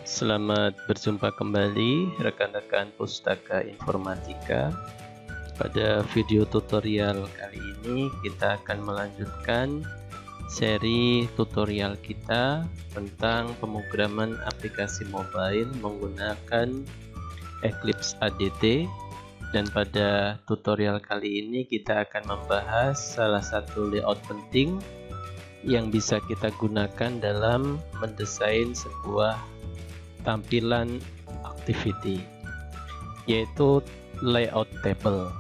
Selamat berjumpa kembali rekan-rekan Pustaka Informatika. Pada video tutorial kali ini kita akan melanjutkan seri tutorial kita tentang pemrograman aplikasi mobile menggunakan Eclipse ADT, dan pada tutorial kali ini kita akan membahas salah satu layout penting yang bisa kita gunakan dalam mendesain sebuah tampilan activity, yaitu layout table.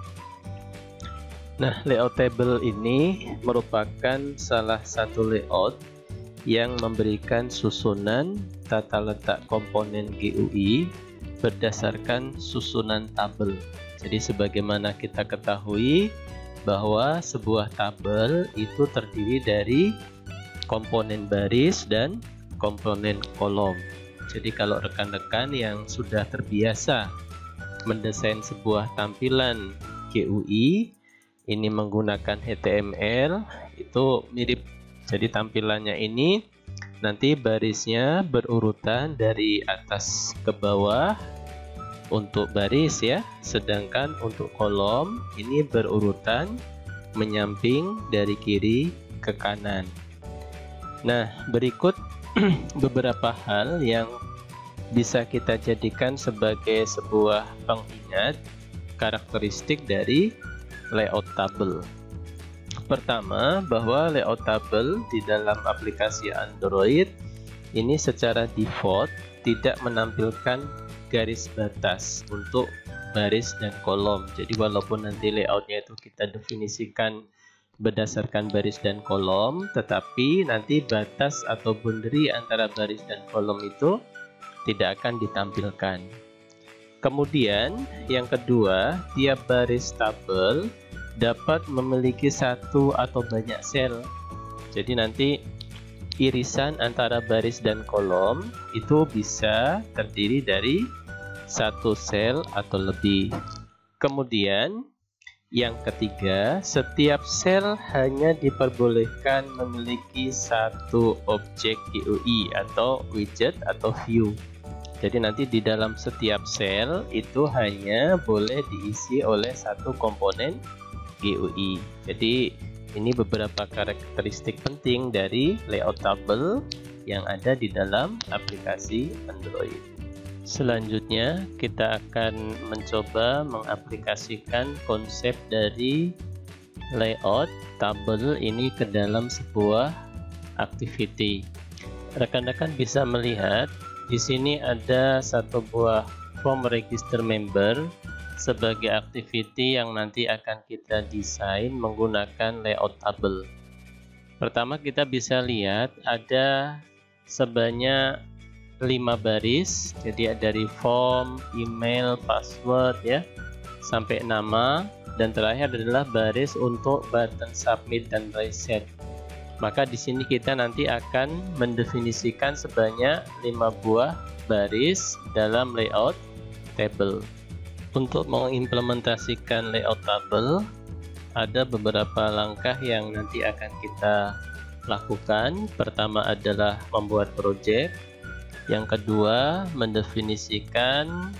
Nah, layout table ini merupakan salah satu layout yang memberikan susunan tata letak komponen GUI berdasarkan susunan tabel. Jadi sebagaimana kita ketahui bahwa sebuah tabel itu terdiri dari komponen baris dan komponen kolom. Jadi kalau rekan-rekan yang sudah terbiasa mendesain sebuah tampilan GUI ini menggunakan HTML, itu mirip. Jadi tampilannya ini nanti barisnya berurutan dari atas ke bawah untuk baris ya, sedangkan untuk kolom ini berurutan menyamping dari kiri ke kanan. Nah, berikut beberapa hal yang bisa kita jadikan sebagai sebuah pengingat karakteristik dari layout tabel. Pertama, bahwa layout tabel di dalam aplikasi Android ini secara default tidak menampilkan garis batas untuk baris dan kolom. Jadi walaupun nanti layoutnya itu kita definisikan berdasarkan baris dan kolom, tetapi nanti batas atau boundary antara baris dan kolom itu tidak akan ditampilkan. Kemudian yang kedua, tiap baris tabel dapat memiliki satu atau banyak sel. Jadi nanti irisan antara baris dan kolom itu bisa terdiri dari satu sel atau lebih. Kemudian yang ketiga, setiap sel hanya diperbolehkan memiliki satu objek GUI atau widget atau view. Jadi nanti di dalam setiap sel itu hanya boleh diisi oleh satu komponen GUI. Jadi ini beberapa karakteristik penting dari layout tabel yang ada di dalam aplikasi Android. Selanjutnya kita akan mencoba mengaplikasikan konsep dari layout tabel ini ke dalam sebuah activity. Rekan-rekan bisa melihat di sini ada satu buah form register member sebagai activity yang nanti akan kita desain menggunakan layout tabel. Pertama kita bisa lihat ada sebanyak 5 baris, jadi dari form, email, password ya, sampai nama, dan terakhir adalah baris untuk button submit dan reset. Maka di sini kita nanti akan mendefinisikan sebanyak 5 buah baris dalam layout table. Untuk mengimplementasikan layout table ada beberapa langkah yang nanti akan kita lakukan. Pertama adalah membuat project. Yang kedua, mendefinisikan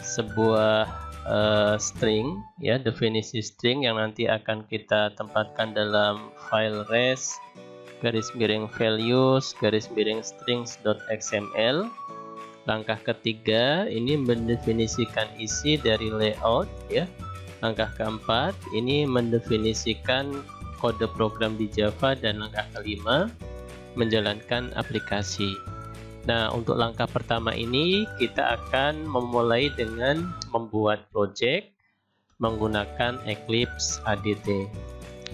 sebuah string ya, definisi string yang nanti akan kita tempatkan dalam file res _values_strings.xml. Langkah ketiga ini mendefinisikan isi dari layout ya. Langkah keempat ini mendefinisikan kode program di Java, dan langkah kelima menjalankan aplikasi. Nah, untuk langkah pertama ini kita akan memulai dengan membuat project menggunakan Eclipse ADT.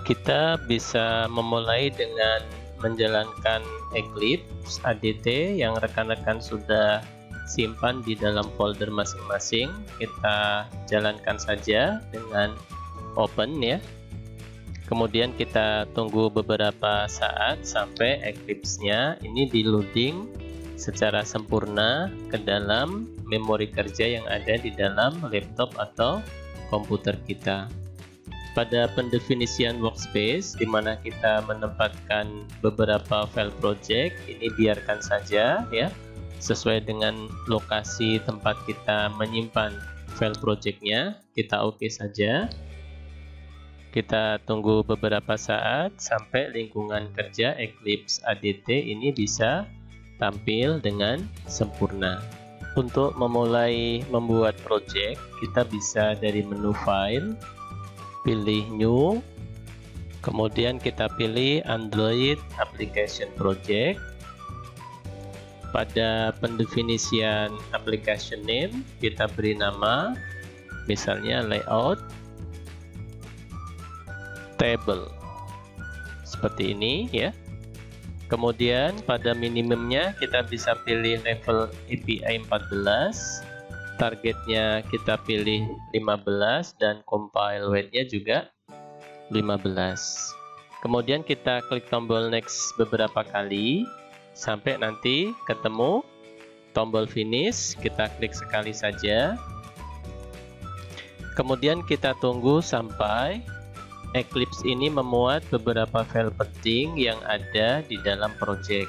Kita bisa memulai dengan menjalankan Eclipse ADT yang rekan-rekan sudah simpan di dalam folder masing-masing. Kita jalankan saja dengan open ya. Kemudian kita tunggu beberapa saat sampai Eclipse-nya ini di loading secara sempurna ke dalam memori kerja yang ada di dalam laptop atau komputer kita. Pada pendefinisian workspace di mana kita menempatkan beberapa file project, ini biarkan saja ya sesuai dengan lokasi tempat kita menyimpan file projectnya. Kita oke saja. Kita tunggu beberapa saat sampai lingkungan kerja Eclipse ADT ini bisa tampil dengan sempurna. Untuk memulai membuat project, kita bisa dari menu File, pilih New, kemudian kita pilih Android Application Project. Pada pendefinisian application name, kita beri nama, misalnya layout table seperti ini ya. Kemudian pada minimumnya kita bisa pilih level API 14, targetnya kita pilih 15, dan compile weight-nya juga 15. Kemudian kita klik tombol next beberapa kali sampai nanti ketemu tombol finish. Kita klik sekali saja. Kemudian kita tunggu sampai Eclipse ini memuat beberapa file penting yang ada di dalam project.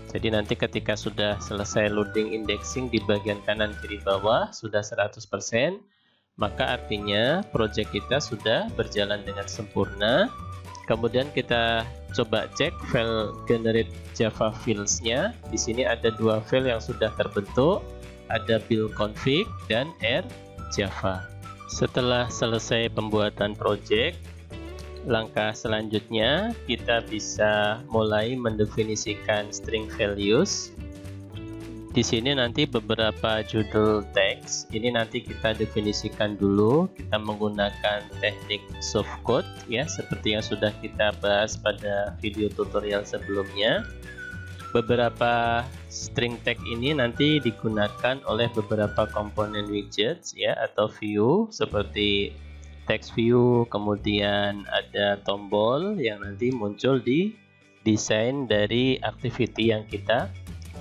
Jadi nanti ketika sudah selesai loading indexing di bagian kanan kiri bawah sudah 100%, maka artinya project kita sudah berjalan dengan sempurna. Kemudian kita coba cek file generate Java files-nya. Di sini ada dua file yang sudah terbentuk, ada build config dan R Java. Setelah selesai pembuatan project, langkah selanjutnya kita bisa mulai mendefinisikan string values. Di sini nanti beberapa judul teks ini nanti kita definisikan dulu. Kita menggunakan teknik softcode ya, seperti yang sudah kita bahas pada video tutorial sebelumnya. Beberapa string tag ini nanti digunakan oleh beberapa komponen widgets ya atau view seperti text view, kemudian ada tombol yang nanti muncul di desain dari activity yang kita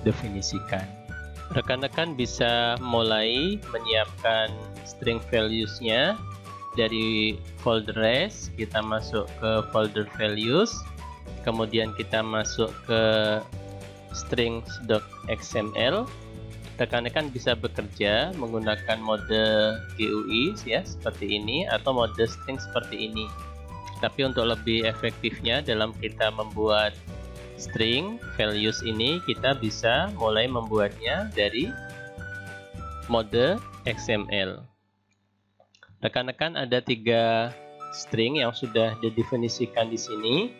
definisikan. Rekan-rekan bisa mulai menyiapkan string values-nya dari folder res. Kita masuk ke folder values, kemudian kita masuk ke strings.xml. Rekan-rekan bisa bekerja menggunakan mode GUI ya seperti ini atau mode string seperti ini. Tapi untuk lebih efektifnya dalam kita membuat string values ini, kita bisa mulai membuatnya dari mode XML. Rekan-rekan ada 3 string yang sudah didefinisikan di sini.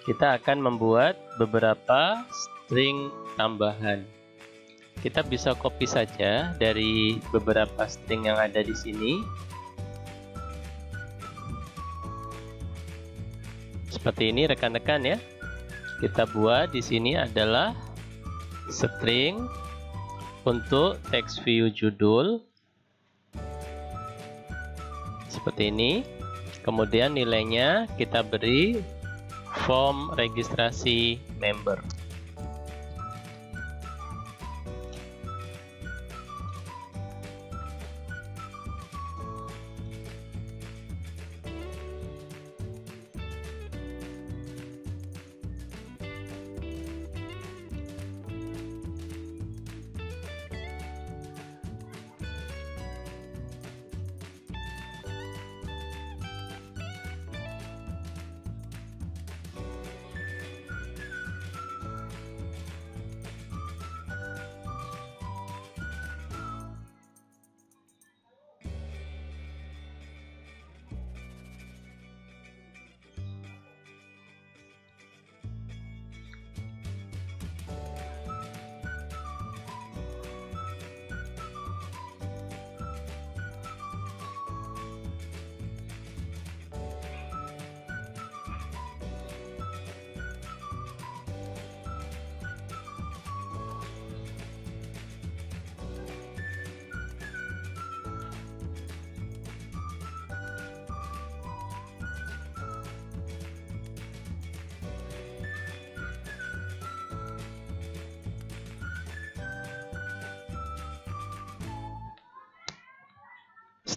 Kita akan membuat beberapa string tambahan. Kita bisa copy saja dari beberapa string yang ada di sini. Seperti ini rekan-rekan ya. Kita buat di sini adalah string untuk text view judul. Seperti ini. Kemudian nilainya kita beri form registrasi member.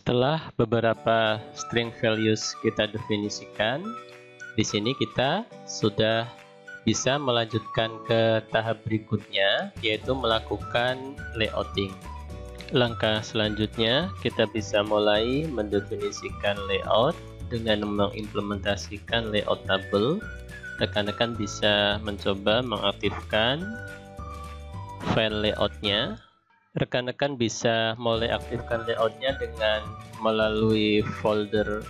Setelah beberapa string values kita definisikan, di sini kita sudah bisa melanjutkan ke tahap berikutnya, yaitu melakukan layouting. Langkah selanjutnya, kita bisa mulai mendefinisikan layout dengan mengimplementasikan layout tabel. Rekan-rekan bisa mencoba mengaktifkan file layoutnya. Rekan-rekan bisa mulai aktifkan layoutnya dengan melalui folder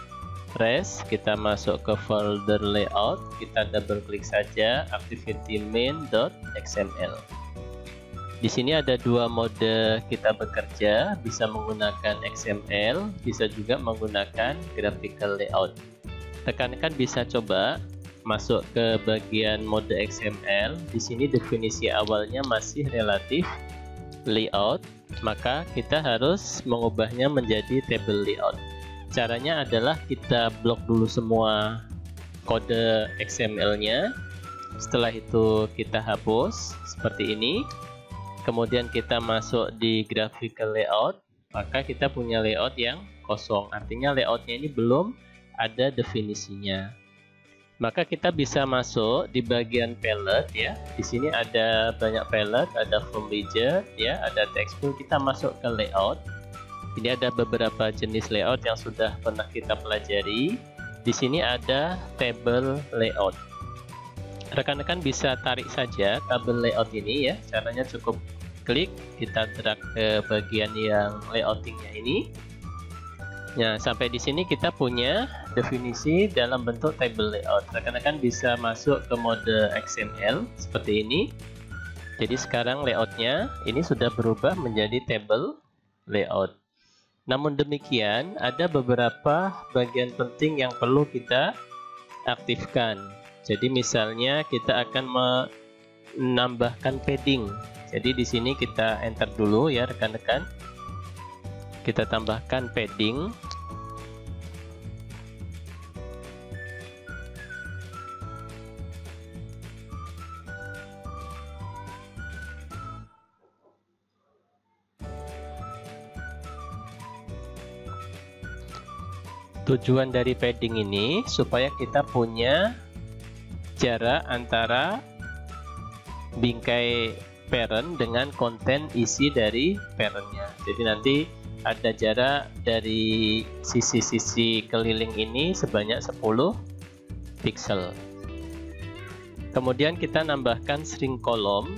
res. Kita masuk ke folder layout, kita double klik saja activity main.xml. Di sini ada dua mode kita bekerja, bisa menggunakan XML, bisa juga menggunakan graphical layout. Rekan-rekan bisa coba masuk ke bagian mode XML. Di sini definisi awalnya masih relatif layout, maka kita harus mengubahnya menjadi table layout. Caranya adalah kita blok dulu semua kode XML-nya. Setelah itu kita hapus seperti ini. Kemudian kita masuk di graphical layout, maka kita punya layout yang kosong. Artinya layoutnya ini belum ada definisinya. Maka kita bisa masuk di bagian palette ya. Di sini ada banyak palette, ada form widget ya, ada text fill. Kita masuk ke layout. Ini ada beberapa jenis layout yang sudah pernah kita pelajari. Di sini ada table layout. Rekan-rekan bisa tarik saja tabel layout ini ya. Caranya cukup klik, kita drag ke bagian yang layoutingnya ini. Nah, sampai di sini kita punya definisi dalam bentuk table layout. Rekan-rekan bisa masuk ke mode XML seperti ini. Jadi sekarang layoutnya ini sudah berubah menjadi table layout. Namun demikian, ada beberapa bagian penting yang perlu kita aktifkan. Jadi misalnya kita akan menambahkan padding. Jadi di sini kita enter dulu ya rekan-rekan. Kita tambahkan padding. Tujuan dari padding ini supaya kita punya jarak antara bingkai parent dengan konten isi dari parentnya. Jadi nanti ada jarak dari sisi-sisi keliling ini sebanyak 10 pixel. Kemudian kita nambahkan string kolom.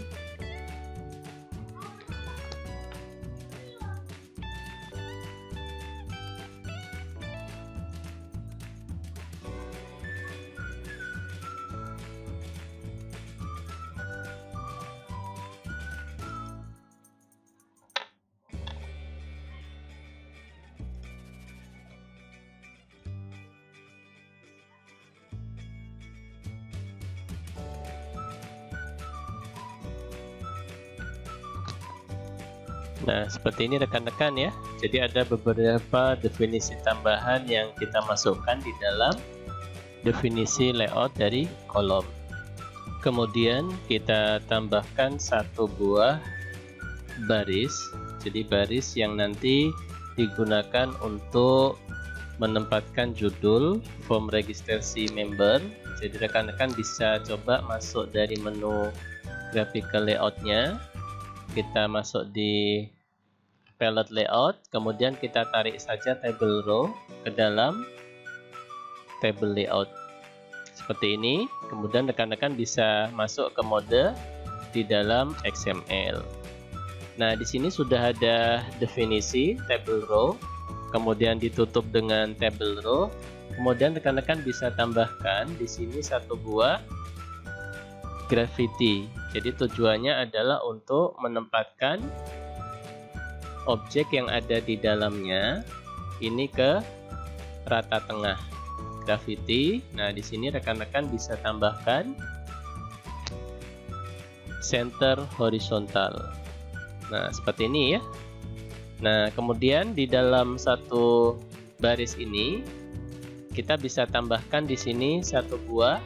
Nah, seperti ini rekan-rekan ya. Jadi ada beberapa definisi tambahan yang kita masukkan di dalam definisi layout dari kolom. Kemudian kita tambahkan satu buah baris. Jadi baris yang nanti digunakan untuk menempatkan judul form registrasi member. Jadi rekan-rekan bisa coba masuk dari menu graphical layoutnya. Kita masuk di palette layout, kemudian kita tarik saja table row ke dalam table layout seperti ini. Kemudian rekan-rekan bisa masuk ke mode di dalam XML. Nah, di sini sudah ada definisi table row, kemudian ditutup dengan table row. Kemudian rekan-rekan bisa tambahkan di sini satu buah graffiti. Jadi tujuannya adalah untuk menempatkan objek yang ada di dalamnya ini ke rata tengah graffiti. Nah, di sini rekan-rekan bisa tambahkan center horizontal. Nah, seperti ini ya. Nah, kemudian di dalam satu baris ini kita bisa tambahkan di sini satu buah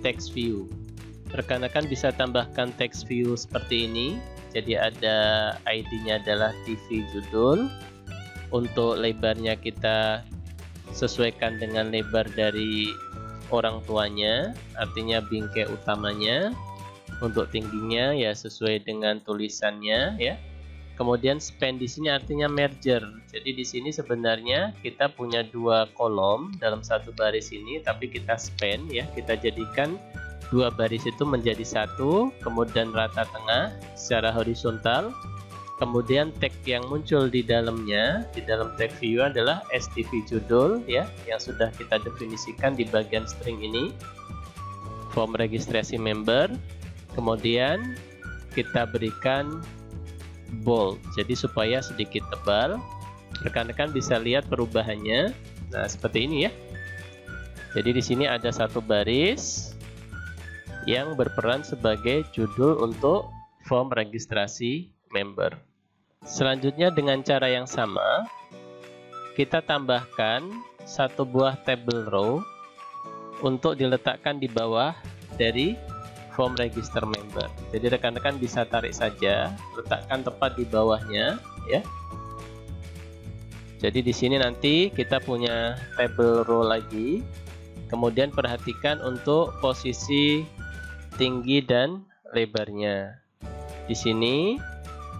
text view. Rekan-rekan bisa tambahkan text view seperti ini. Jadi ada ID-nya adalah TV judul. Untuk lebarnya kita sesuaikan dengan lebar dari orang tuanya, artinya bingkai utamanya. Untuk tingginya ya sesuai dengan tulisannya ya. Kemudian span di sini artinya merger. Jadi di sini sebenarnya kita punya dua kolom dalam satu baris ini, tapi kita span ya, kita jadikan dua baris itu menjadi satu, kemudian rata tengah secara horizontal. Kemudian tag yang muncul di dalamnya, di dalam tag view adalah STV judul ya, yang sudah kita definisikan di bagian string ini, form registrasi member. Kemudian kita berikan bold, jadi supaya sedikit tebal. Rekan-rekan bisa lihat perubahannya. Nah, seperti ini ya. Jadi di sini ada satu baris yang berperan sebagai judul untuk form registrasi member. Selanjutnya dengan cara yang sama, kita tambahkan satu buah table row untuk diletakkan di bawah dari form register member. Jadi rekan-rekan bisa tarik saja, letakkan tepat di bawahnya ya. Jadi di sini nanti kita punya table row lagi. Kemudian perhatikan untuk posisi tinggi dan lebarnya. Di sini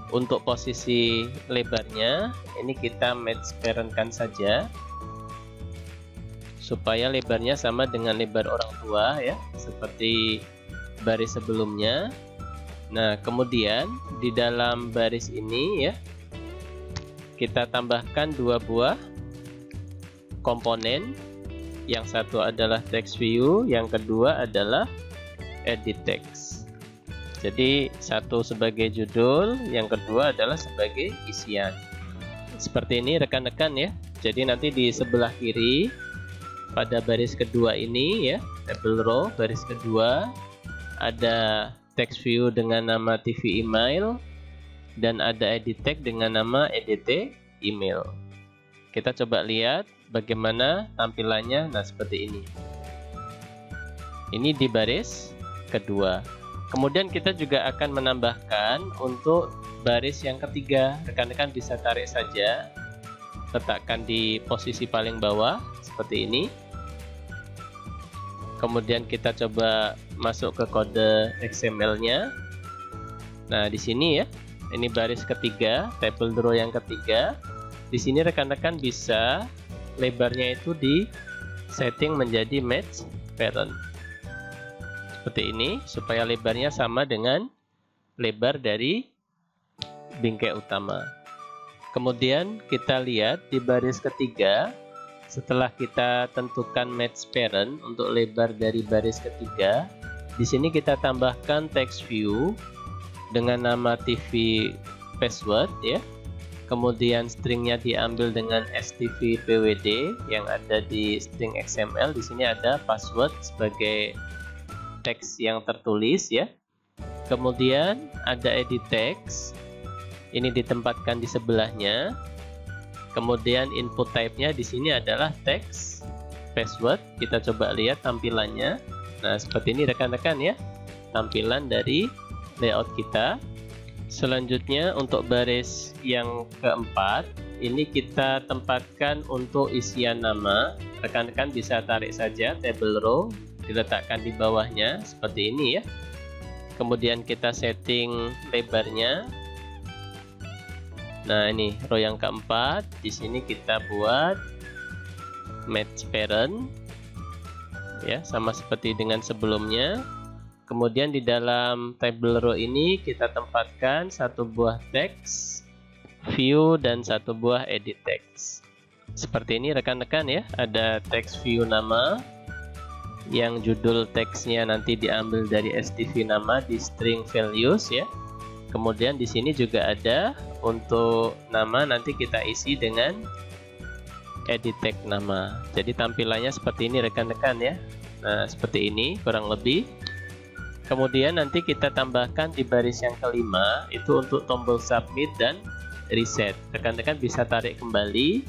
untuk posisi lebarnya ini kita match parent-kan saja supaya lebarnya sama dengan lebar orang tua ya, seperti baris sebelumnya. Nah, kemudian di dalam baris ini ya, kita tambahkan dua buah komponen. Yang satu adalah text view, yang kedua adalah edit text. Jadi satu sebagai judul, yang kedua adalah sebagai isian. Seperti ini rekan-rekan ya. Jadi nanti di sebelah kiri pada baris kedua ini ya, table row baris kedua, ada text view dengan nama TV email dan ada edit tag dengan nama edt email. Kita coba lihat bagaimana tampilannya. Nah, seperti ini. Ini di baris kedua. Kemudian kita juga akan menambahkan untuk baris yang ketiga. Rekan-rekan bisa tarik saja, letakkan di posisi paling bawah seperti ini. Kemudian kita coba masuk ke kode XML-nya. Nah, di sini ya, ini baris ketiga, table row yang ketiga. Di sini rekan-rekan bisa lebarnya itu di setting menjadi match parent. Seperti ini, supaya lebarnya sama dengan lebar dari bingkai utama. Kemudian kita lihat di baris ketiga, setelah kita tentukan match parent untuk lebar dari baris ketiga, di sini kita tambahkan text view dengan nama TV password ya. Kemudian stringnya diambil dengan STV PWD yang ada di string XML. Di sini ada password sebagai teks yang tertulis ya. Kemudian ada edit text. Ini ditempatkan di sebelahnya. Kemudian input type-nya di sini adalah text password. Kita coba lihat tampilannya. Nah, seperti ini rekan-rekan ya, tampilan dari layout kita. Selanjutnya untuk baris yang keempat, ini kita tempatkan untuk isian nama. Rekan-rekan bisa tarik saja table row, diletakkan di bawahnya seperti ini ya. Kemudian kita setting lebarnya. Nah, ini row yang keempat. Di sini kita buat match parent ya, sama seperti dengan sebelumnya. Kemudian di dalam table row ini kita tempatkan satu buah text view dan satu buah edit text. Seperti ini rekan-rekan ya, ada text view nama yang judul teksnya nanti diambil dari STV nama di string values ya. Kemudian di sini juga ada untuk nama, nanti kita isi dengan edit tag nama. Jadi tampilannya seperti ini rekan-rekan ya. Nah, seperti ini kurang lebih. Kemudian nanti kita tambahkan di baris yang kelima itu untuk tombol submit dan reset. Rekan-rekan bisa tarik kembali,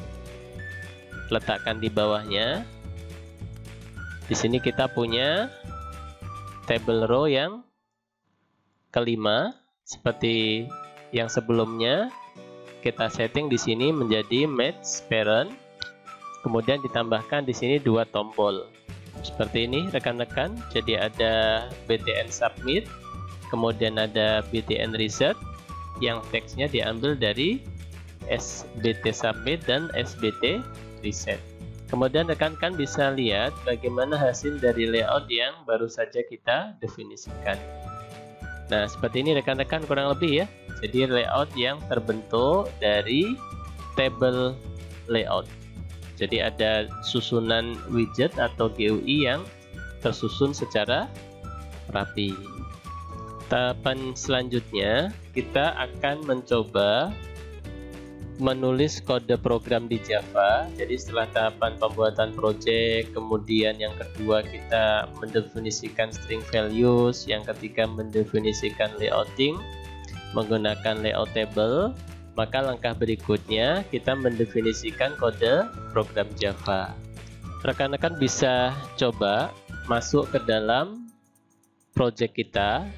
letakkan di bawahnya. Di sini kita punya table row yang kelima. Seperti yang sebelumnya, kita setting di sini menjadi match parent. Kemudian ditambahkan di sini dua tombol. Seperti ini rekan-rekan. Jadi ada btn submit, kemudian ada btn reset yang teksnya diambil dari sbt submit dan sbt reset. Kemudian rekan-rekan bisa lihat bagaimana hasil dari layout yang baru saja kita definisikan. Nah, seperti ini rekan-rekan kurang lebih ya. Jadi layout yang terbentuk dari table layout. Jadi ada susunan widget atau GUI yang tersusun secara rapi. Tahapan selanjutnya kita akan mencoba menulis kode program di Java. Jadi setelah tahapan pembuatan project, kemudian yang kedua kita mendefinisikan string values, yang ketiga mendefinisikan layouting menggunakan layout table, maka langkah berikutnya kita mendefinisikan kode program Java. Rekan-rekan bisa coba masuk ke dalam project kita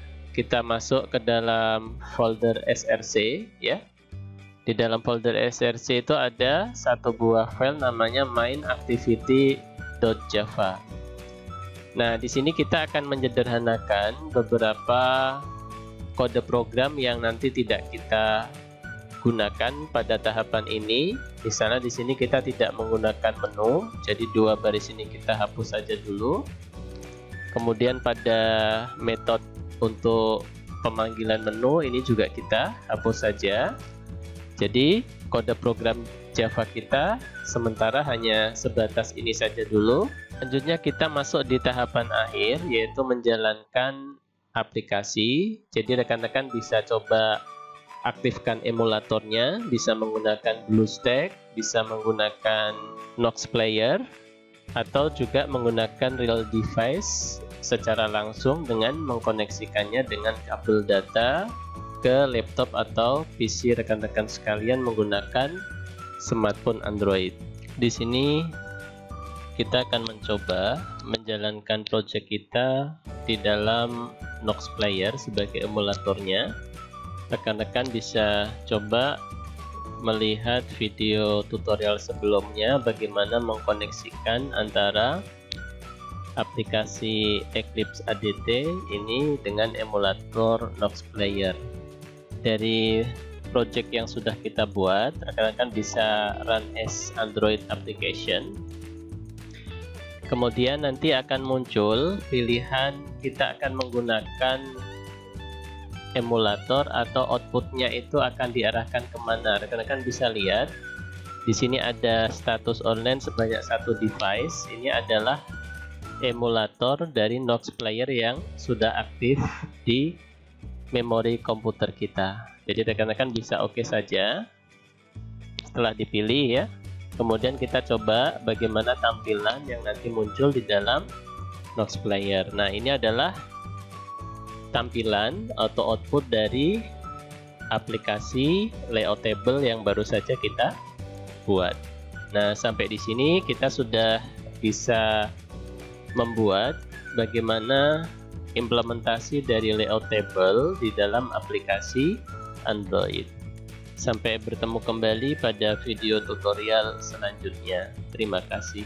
masuk ke dalam folder src ya. Di dalam folder src itu ada satu buah file namanya mainActivity.java. Nah, di sini kita akan menyederhanakan beberapa kode program yang nanti tidak kita gunakan pada tahapan ini. Misalnya di sini kita tidak menggunakan menu, jadi dua baris ini kita hapus saja dulu. Kemudian pada metode untuk pemanggilan menu ini juga kita hapus saja. Jadi kode program Java kita sementara hanya sebatas ini saja dulu. Selanjutnya kita masuk di tahapan akhir, yaitu menjalankan aplikasi. Jadi rekan-rekan bisa coba aktifkan emulatornya, bisa menggunakan BlueStack, bisa menggunakan Nox Player, atau juga menggunakan real device secara langsung dengan mengkoneksikannya dengan kabel data ke laptop atau PC rekan-rekan sekalian menggunakan smartphone Android. Di sini kita akan mencoba menjalankan project kita di dalam Nox Player sebagai emulatornya. Rekan-rekan bisa coba melihat video tutorial sebelumnya bagaimana mengkoneksikan antara aplikasi Eclipse ADT ini dengan emulator Nox Player. Dari project yang sudah kita buat, rekan-rekan bisa run as Android application. Kemudian nanti akan muncul pilihan kita akan menggunakan emulator atau outputnya itu akan diarahkan kemana. Rekan-rekan bisa lihat di sini ada status online sebanyak satu device. Ini adalah emulator dari Nox Player yang sudah aktif di memori komputer kita. Jadi rekan-rekan bisa oke saja setelah dipilih ya. Kemudian kita coba bagaimana tampilan yang nanti muncul di dalam Nox Player. Nah, ini adalah tampilan atau output dari aplikasi layout table yang baru saja kita buat. Nah, sampai di sini kita sudah bisa membuat bagaimana implementasi dari layout table di dalam aplikasi Android. Sampai bertemu kembali pada video tutorial selanjutnya. Terima kasih.